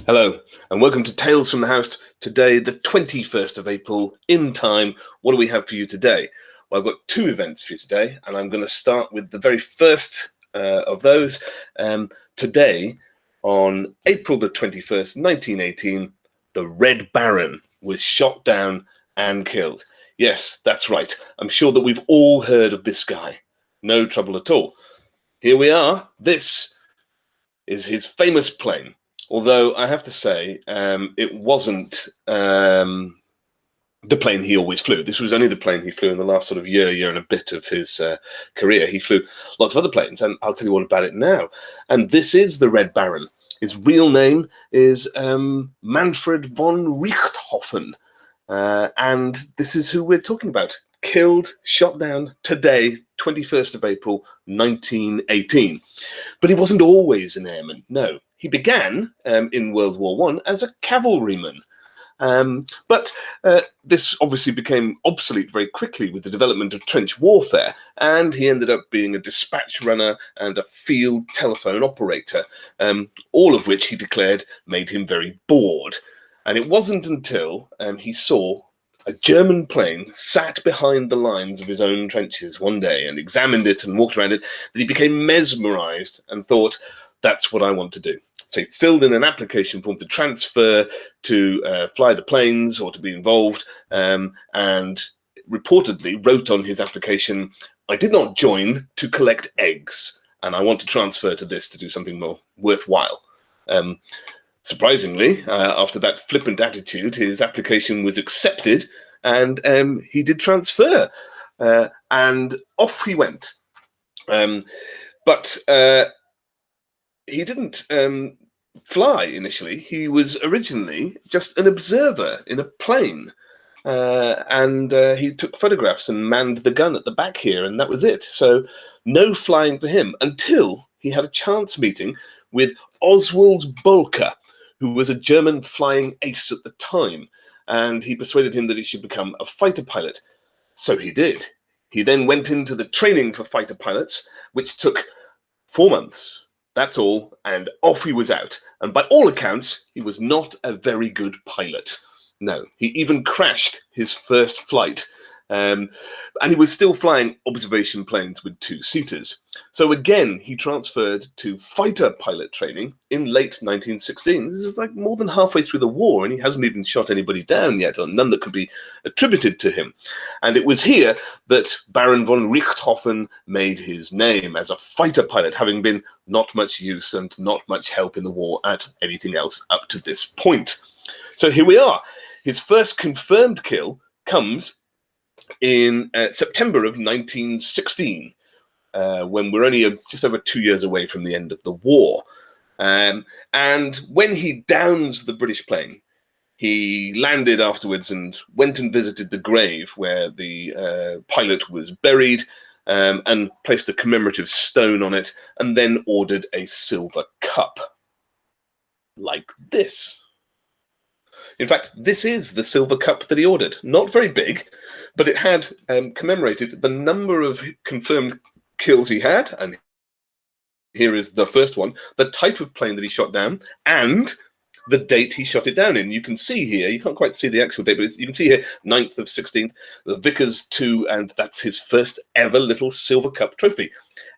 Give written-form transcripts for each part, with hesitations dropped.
Hello, and welcome to Tales from the House. Today, the 21st of April, in time. What do we have for you today? Well, I've got two events for you today, and I'm going to start with the very first of those. Today, on April the 21st, 1918, the Red Baron was shot down and killed. Yes, that's right. I'm sure that we've all heard of this guy. No trouble at all. Here we are. This is his famous plane. Although I have to say, it wasn't the plane he always flew. This was only the plane he flew in the last sort of year and a bit of his career. He flew lots of other planes, and I'll tell you all about it now. And this is the Red Baron. His real name is Manfred von Richthofen. And this is who we're talking about. Killed, shot down today, 21st of April, 1918. But he wasn't always an airman, no. He began in World War I as a cavalryman. But this obviously became obsolete very quickly with the development of trench warfare, and he ended up being a dispatch runner and a field telephone operator, all of which he declared made him very bored. And it wasn't until he saw a German plane sat behind the lines of his own trenches one day and examined it and walked around it that he became mesmerized and thought, that's what I want to do. So he filled in an application form to transfer to fly the planes or to be involved, and reportedly wrote on his application, I did not join to collect eggs, and I want to transfer to this to do something more worthwhile. Surprisingly, after that flippant attitude, his application was accepted, and he did transfer, and off he went. But he didn't fly initially. He was originally just an observer in a plane, and he took photographs and manned the gun at the back here, and that was it. So no flying for him until he had a chance meeting with Oswald Bolker, who was a German flying ace at the time, and he persuaded him that he should become a fighter pilot. So he did. He then went into the training for fighter pilots, which took 4 months. That's all, and off he was out. And by all accounts, he was not a very good pilot. No, he even crashed his first flight. And he was still flying observation planes with two-seaters. So again, he transferred to fighter pilot training in late 1916. This is like more than halfway through the war, and he hasn't even shot anybody down yet, or none that could be attributed to him. And it was here that Baron von Richthofen made his name as a fighter pilot, having been not much use and not much help in the war at anything else up to this point. So here we are. His first confirmed kill comes in September of 1916, when we're only just over 2 years away from the end of the war. And when he downs the British plane, he landed afterwards and went and visited the grave where the pilot was buried, and placed a commemorative stone on it, and then ordered a silver cup, like this. In fact, this is the silver cup that he ordered. Not very big, but it had commemorated the number of confirmed kills he had, and here is the first one, the type of plane that he shot down, and the date he shot it down in. You can see here, you can't quite see the actual date, but you can see here, 9th of 16th, the Vickers 2, and that's his first ever little silver cup trophy.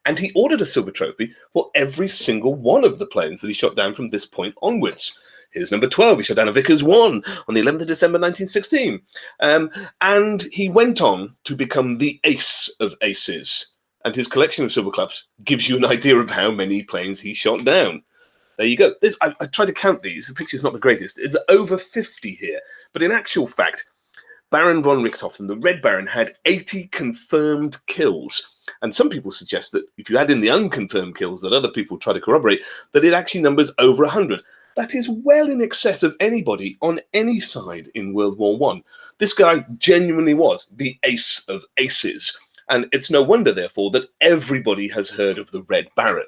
And he ordered a silver trophy for every single one of the planes that he shot down from this point onwards. Here's number 12. He shot down a Vickers 1 on the 11th of December, 1916. And he went on to become the ace of aces. And his collection of silver cups gives you an idea of how many planes he shot down. There you go. I tried to count these. The picture's not the greatest. It's over 50 here. But in actual fact, Baron von Richthofen, the Red Baron, had 80 confirmed kills. And some people suggest that if you add in the unconfirmed kills that other people try to corroborate, that it actually numbers over 100. That is well in excess of anybody on any side in World War I. This guy genuinely was the ace of aces. And it's no wonder, therefore, that everybody has heard of the Red Baron.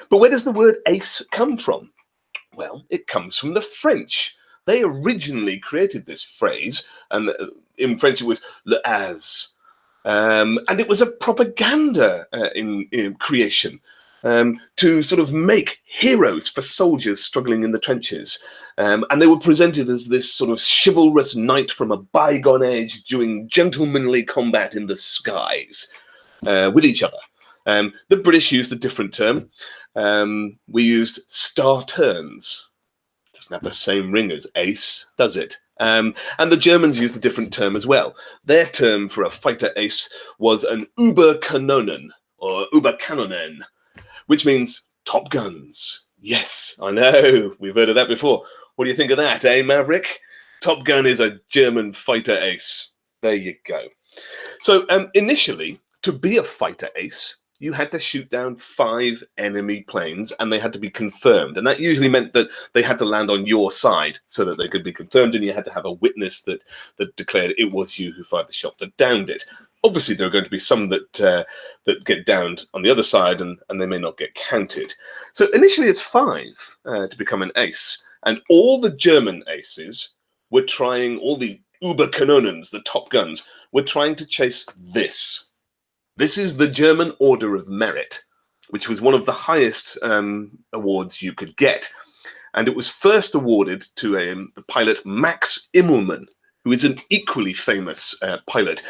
But where does the word ace come from? Well, it comes from the French. They originally created this phrase, and in French it was le as. And it was a propaganda in creation. to sort of make heroes for soldiers struggling in the trenches. And they were presented as this sort of chivalrous knight from a bygone age doing gentlemanly combat in the skies with each other. The British used a different term. We used star turns. Doesn't have the same ring as ace, does it? And the Germans used a different term as well. Their term for a fighter ace was an Überkanonen, or Überkanonen, which means top guns. Yes, I know, we've heard of that before. What do you think of that, eh, Maverick? Top Gun is a German fighter ace. There you go. So initially, to be a fighter ace, you had to shoot down 5 enemy planes, and they had to be confirmed. And that usually meant that they had to land on your side so that they could be confirmed, and you had to have a witness that declared it was you who fired the shot that downed it. Obviously, there are going to be some that get downed on the other side, and they may not get counted. So initially, it's 5 to become an ace. And all the German aces were trying, all the Überkanonens, the top guns, were trying to chase this. This is the German Order of Merit, which was one of the highest awards you could get. And it was first awarded to the pilot Max Immelmann, who is an equally famous pilot.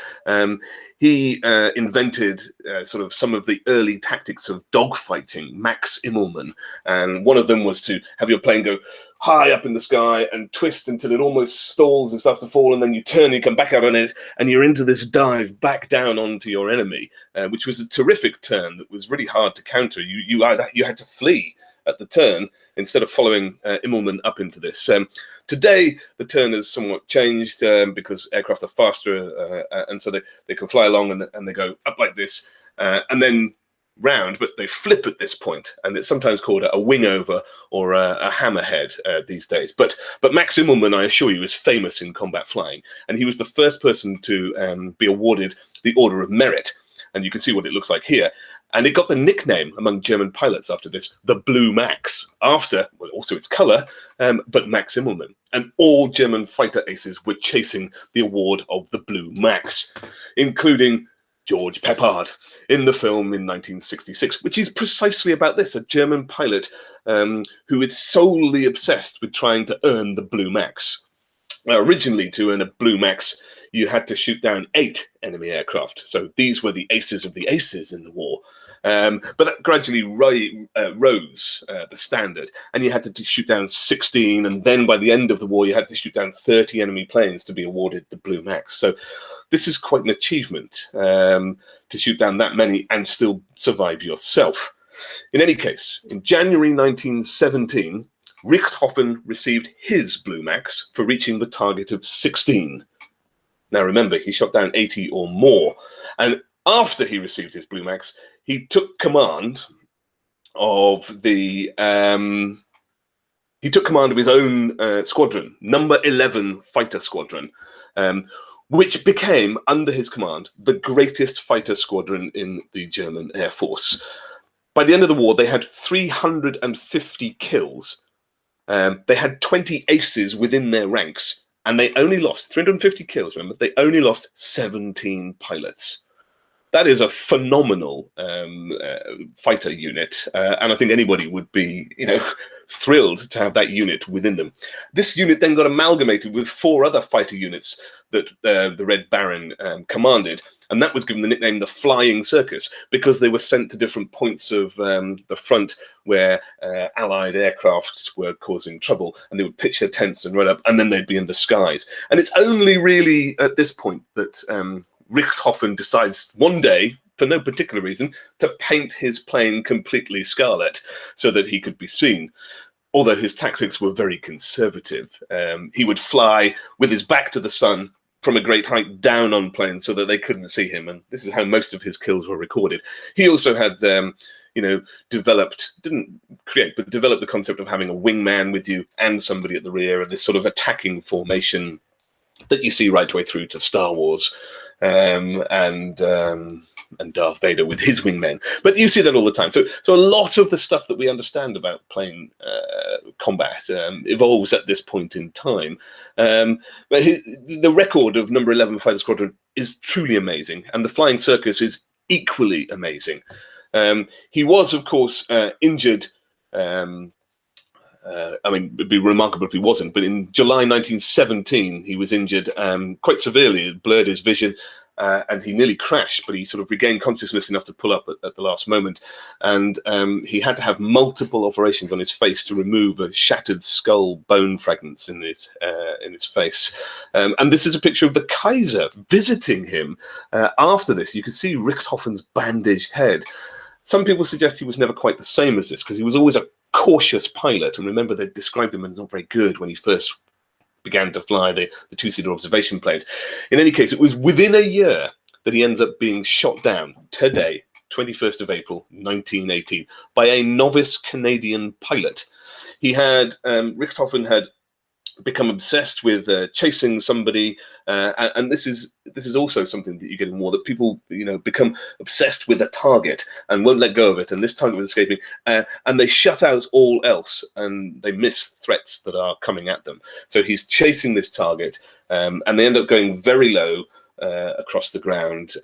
He invented sort of some of the early tactics of dogfighting, Max Immelmann. And one of them was to have your plane go high up in the sky and twist until it almost stalls and starts to fall, and then you turn, you come back out on it, and you're into this dive back down onto your enemy, which was a terrific turn that was really hard to counter. You had to flee at the turn instead of following Immelmann up into this. Today, the turn has somewhat changed because aircraft are faster, and so they can fly along and they go up like this, and then round, but they flip at this point, and it's sometimes called a wing over or a hammerhead these days. But Max Immelmann, I assure you, is famous in combat flying, and he was the first person to be awarded the Order of Merit, and you can see what it looks like here. And it got the nickname among German pilots after this, the Blue Max, after, well, also its color, but Max Immelmann. And all German fighter aces were chasing the award of the Blue Max, including George Peppard in the film in 1966, which is precisely about this, a German pilot who is solely obsessed with trying to earn the Blue Max. Now, originally, to earn a Blue Max, you had to shoot down 8 enemy aircraft. So these were the aces of the aces in the war. But that gradually rose the standard, and you had to shoot down 16, and then by the end of the war, you had to shoot down 30 enemy planes to be awarded the Blue Max. So this is quite an achievement to shoot down that many and still survive yourself. In any case, in January 1917, Richthofen received his Blue Max for reaching the target of 16. Now remember, he shot down 80 or more. And after he received his Blue Max, he took command of the his own squadron, number 11 fighter squadron, which became, under his command, the greatest fighter squadron in the German Air Force. By the end of the war, they had 350 kills. They had 20 aces within their ranks, and they only lost 350 kills, remember? They only lost 17 pilots. That is a phenomenal fighter unit, and I think anybody would be, thrilled to have that unit within them. This unit then got amalgamated with 4 other fighter units that the Red Baron commanded, and that was given the nickname the Flying Circus, because they were sent to different points of the front where Allied aircraft were causing trouble, and they would pitch their tents and run up, and then they'd be in the skies. And it's only really at this point that Richthofen decides one day, for no particular reason, to paint his plane completely scarlet so that he could be seen. Although his tactics were very conservative. He would fly with his back to the sun from a great height down on planes so that they couldn't see him. And this is how most of his kills were recorded. He also had, developed the concept of having a wingman with you and somebody at the rear, and this sort of attacking formation that you see right the way through to Star Wars. And Darth Vader with his wingmen, but you see that all the time. So a lot of the stuff that we understand about plane combat evolves at this point in time. But the record of number 11 Fighter Squadron is truly amazing, and the Flying Circus is equally amazing. He was, of course, injured. I mean, it'd be remarkable if he wasn't, but in July 1917, he was injured quite severely. It blurred his vision, and he nearly crashed, but he sort of regained consciousness enough to pull up at the last moment. And he had to have multiple operations on his face to remove a shattered skull bone fragments in his face. And this is a picture of the Kaiser visiting him after this. You can see Richthofen's bandaged head. Some people suggest he was never quite the same as this, because he was always a cautious pilot. And remember, they described him as not very good when he first began to fly the two-seater observation planes. In any case, it was within a year that he ends up being shot down today, 21st of April, 1918, by a novice Canadian pilot. He had, Richthofen had become obsessed with chasing somebody, and this is also something that you get in war, that people become obsessed with a target and won't let go of it, and this target was escaping, and they shut out all else, and they miss threats that are coming at them. So he's chasing this target, and they end up going very low across the ground,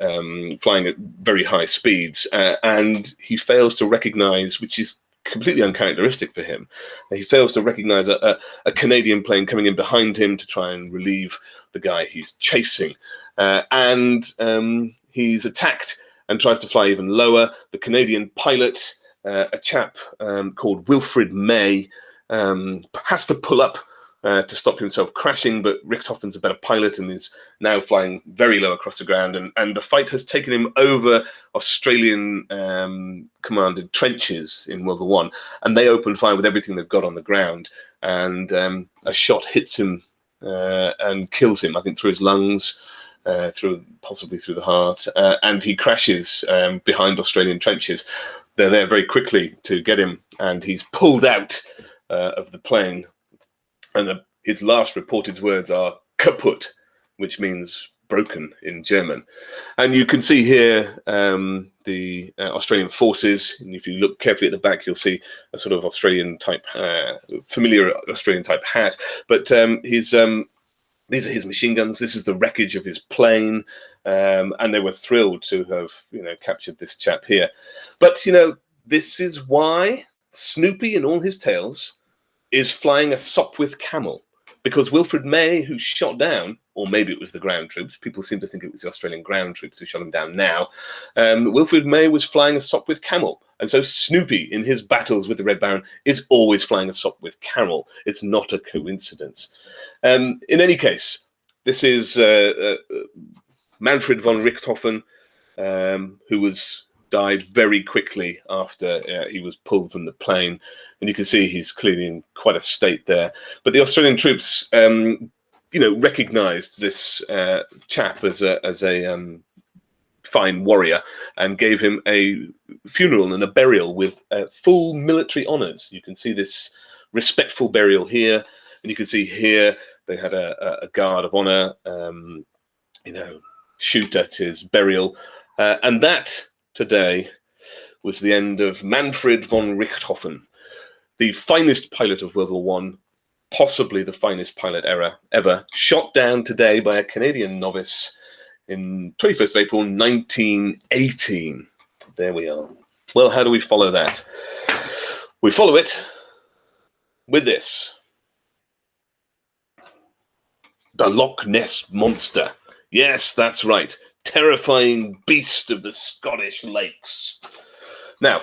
flying at very high speeds, and he fails to recognize, which is completely uncharacteristic for him. He fails to recognize a Canadian plane coming in behind him to try and relieve the guy he's chasing. And he's attacked and tries to fly even lower. The Canadian pilot, a chap called Wilfrid May, has to pull up to stop himself crashing, but Richthofen's a better pilot and is now flying very low across the ground, and the fight has taken him over Australian commanded trenches in World War I, and they open fire with everything they've got on the ground, and a shot hits him and kills him, I think through his lungs, possibly through the heart, and he crashes behind Australian trenches. They're there very quickly to get him, and he's pulled out of the plane. And his last reported words are "kaputt," which means broken in German. And you can see here the Australian forces. And if you look carefully at the back, you'll see a sort of Australian type, familiar Australian type hat. But these are his machine guns. This is the wreckage of his plane. And they were thrilled to have, captured this chap here. But, this is why Snoopy in all his tales is flying a Sopwith Camel, because Wilfrid May, who's shot down, or maybe it was the ground troops, people seem to think it was the Australian ground troops who shot him down now, Wilfrid May was flying a Sopwith Camel, and so Snoopy, in his battles with the Red Baron, is always flying a Sopwith Camel. It's not a coincidence. In any case, this is Manfred von Richthofen, who died very quickly after he was pulled from the plane, and you can see he's clearly in quite a state there. But the Australian troops, recognised this chap as a fine warrior and gave him a funeral and a burial with full military honours. You can see this respectful burial here, and you can see here they had a guard of honour, shoot at his burial, and that today was the end of Manfred von Richthofen, the finest pilot of World War I, possibly the finest pilot ever, shot down today by a Canadian novice in 21st of April 1918. There we are. Well, how do we follow that? We follow it with this. The Loch Ness Monster. Yes, that's right. Terrifying beast of the Scottish lakes. Now,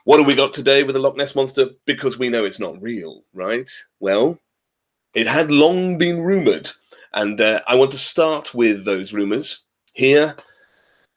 what have we got today with the Loch Ness Monster? Because we know it's not real, right? Well, it had long been rumoured, and I want to start with those rumours. Here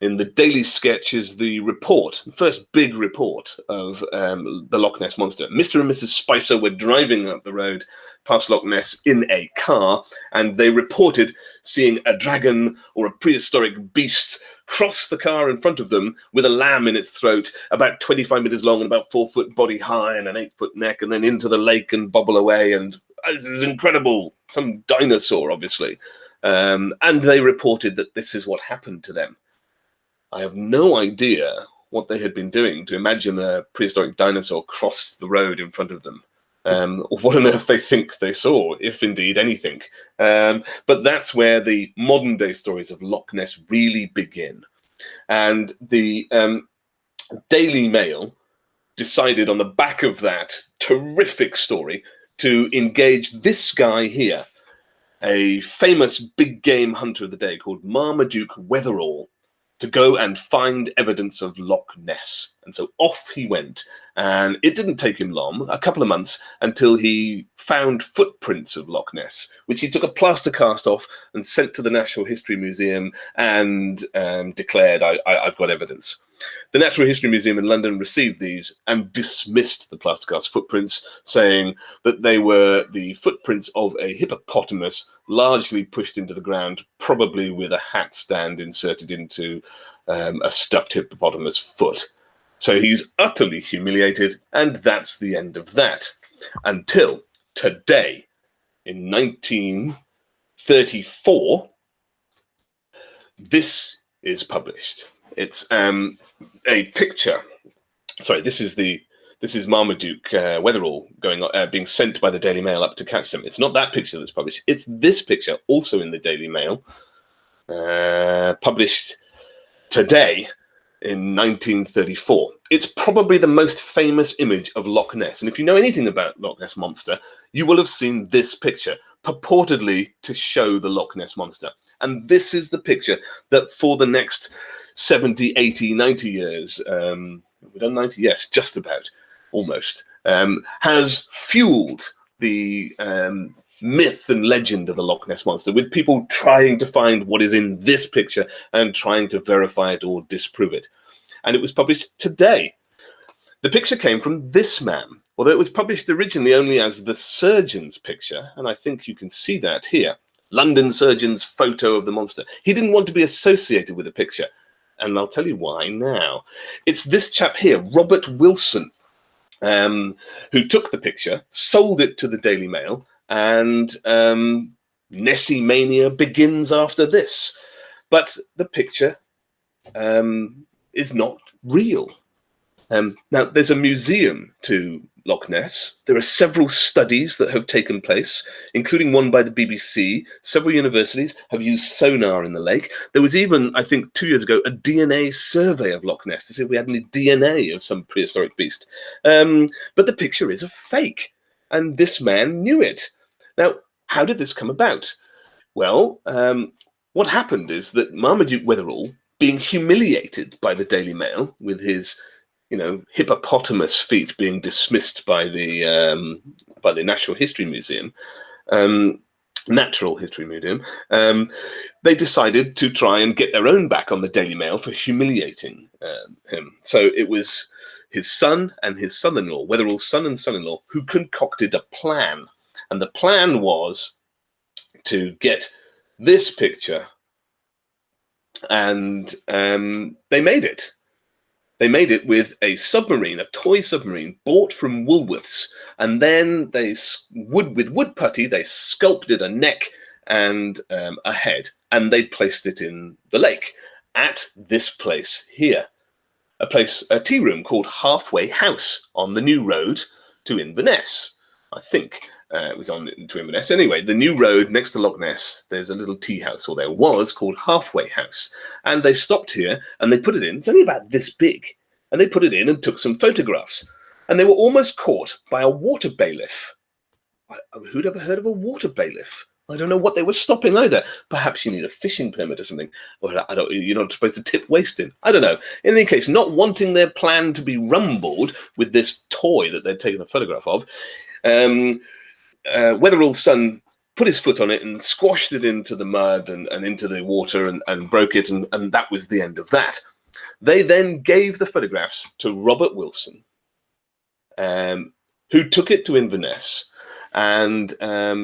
in the Daily Sketch is the report, the first big report of the Loch Ness Monster. Mr. and Mrs. Spicer were driving up the road past Loch Ness in a car, and they reported seeing a dragon or a prehistoric beast cross the car in front of them with a lamb in its throat, about 25 meters long and about 4 foot body high and an 8 foot neck, and then into the lake and bobble away. And this is incredible. Some dinosaur, obviously. And they reported that this is what happened to them. I have no idea what they had been doing to imagine a prehistoric dinosaur cross the road in front of them. What on earth they think they saw, if indeed anything. But that's where the modern day stories of Loch Ness really begin. And the Daily Mail decided on the back of that terrific story to engage this guy here, a famous big game hunter of the day called Marmaduke Wetherall, to go and find evidence of Loch Ness. And so off he went. And it didn't take him long, a couple of months, until he found footprints of Loch Ness, which he took a plaster cast off and sent to the Natural History Museum and declared, I've got evidence. The Natural History Museum in London received these and dismissed the plaster cast footprints, saying that they were the footprints of a hippopotamus, largely pushed into the ground, probably with a hat stand inserted into a stuffed hippopotamus foot. So he's utterly humiliated, and that's the end of that. Until today, in 1934, this is published. It's a picture. Sorry, this is Marmaduke Wetherall being sent by the Daily Mail up to catch them. It's not that picture that's published. It's this picture, also in the Daily Mail, published today in 1934. It's probably the most famous image of Loch Ness. And if you know anything about Loch Ness Monster, you will have seen this picture, purportedly to show the Loch Ness Monster. And this is the picture that for the next 70, 80, 90 years, we've done 90, yes, just about, almost, has fueled the myth and legend of the Loch Ness Monster, with people trying to find what is in this picture and trying to verify it or disprove it. And it was published today. The picture came from this man, although it was published originally only as the surgeon's picture, and I think you can see that here. London surgeon's photo of the monster. He didn't want to be associated with the picture, and I'll tell you why now. It's this chap here, Robert Wilson, who took the picture, sold it to the Daily Mail, and Nessie mania begins after this. But the picture is not real. Now, there's a museum to Loch Ness. There are several studies that have taken place, including one by the BBC. Several universities have used sonar in the lake. There was even, I think, 2 years ago, a DNA survey of Loch Ness to see if we had any DNA of some prehistoric beast. But the picture is a fake, and this man knew it. Now, how did this come about? Well, what happened is that Marmaduke Wetherall, being humiliated by the Daily Mail with his hippopotamus feet being dismissed by the Natural History Museum, they decided to try and get their own back on the Daily Mail for humiliating him. So it was his son and his son-in-law, Wetherall's son and son-in-law, who concocted a plan. And the plan was to get this picture, and they made it. They made it with a submarine, a toy submarine, bought from Woolworths, and then with wood putty, they sculpted a neck and a head, and they placed it in the lake at this place here, a tea room called Halfway House on the new road to Inverness, I think. It was on to Inverness. Anyway, the new road next to Loch Ness, there's a little tea house, or there was, called Halfway House. And they stopped here and they put it in. It's only about this big. And they put it in and took some photographs. And they were almost caught by a water bailiff. Who'd ever heard of a water bailiff? I don't know what they were stopping either. Perhaps you need a fishing permit or something. Or you're not supposed to tip waste in. I don't know. In any case, not wanting their plan to be rumbled with this toy that they'd taken a photograph of, Wetherall's son put his foot on it and squashed it into the mud and into the water and broke it, and that was the end of that. They then gave the photographs to Robert Wilson, who took it to Inverness and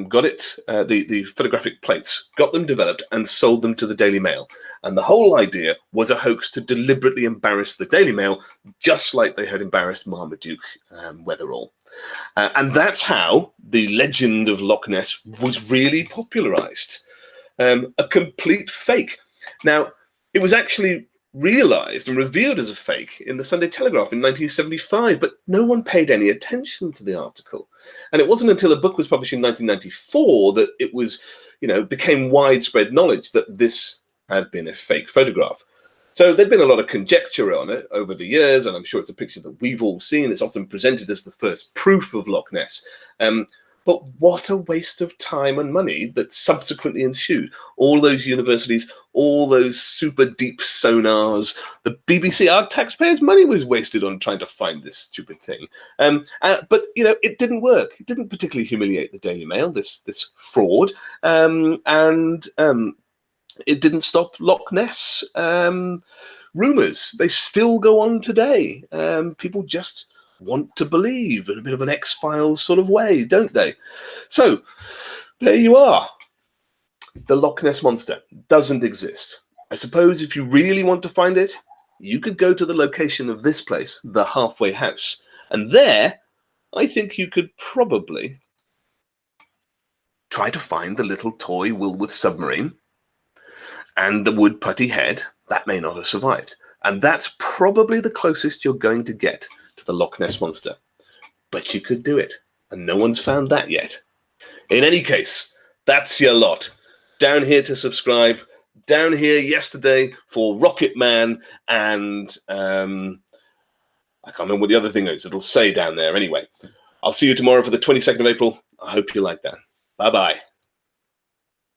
got it, the photographic plates, got them developed and sold them to the Daily Mail. And the whole idea was a hoax to deliberately embarrass the Daily Mail, just like they had embarrassed Marmaduke Wetherall. And that's how the legend of Loch Ness was really popularized. A complete fake. Now, it was actually realized and revealed as a fake in the Sunday Telegraph in 1975, but no one paid any attention to the article. And it wasn't until a book was published in 1994 that it was, became widespread knowledge that this had been a fake photograph. So there'd been a lot of conjecture on it over the years, and I'm sure it's a picture that we've all seen. It's often presented as the first proof of Loch Ness. But what a waste of time and money that subsequently ensued. All those universities, all those super deep sonars, the BBC, our taxpayers' money was wasted on trying to find this stupid thing. But, you know, it didn't work. It didn't particularly humiliate the Daily Mail, this fraud. It didn't stop Loch Ness rumours. They still go on today. People just want to believe in a bit of an X-Files sort of way, don't they? So there you are. The Loch Ness Monster doesn't exist. I suppose if you really want to find it, you could go to the location of this place, the Halfway House. And there, I think you could probably try to find the little toy Woolworth submarine and the wood putty head. That may not have survived. And that's probably the closest you're going to get to the Loch Ness Monster. But you could do it, and no one's found that yet. In any case, that's your lot. Down here to subscribe, down here yesterday for Rocket Man, and I can't remember what the other thing is. It'll say down there anyway. I'll see you tomorrow for the 22nd of April. I hope you like that. Bye-bye.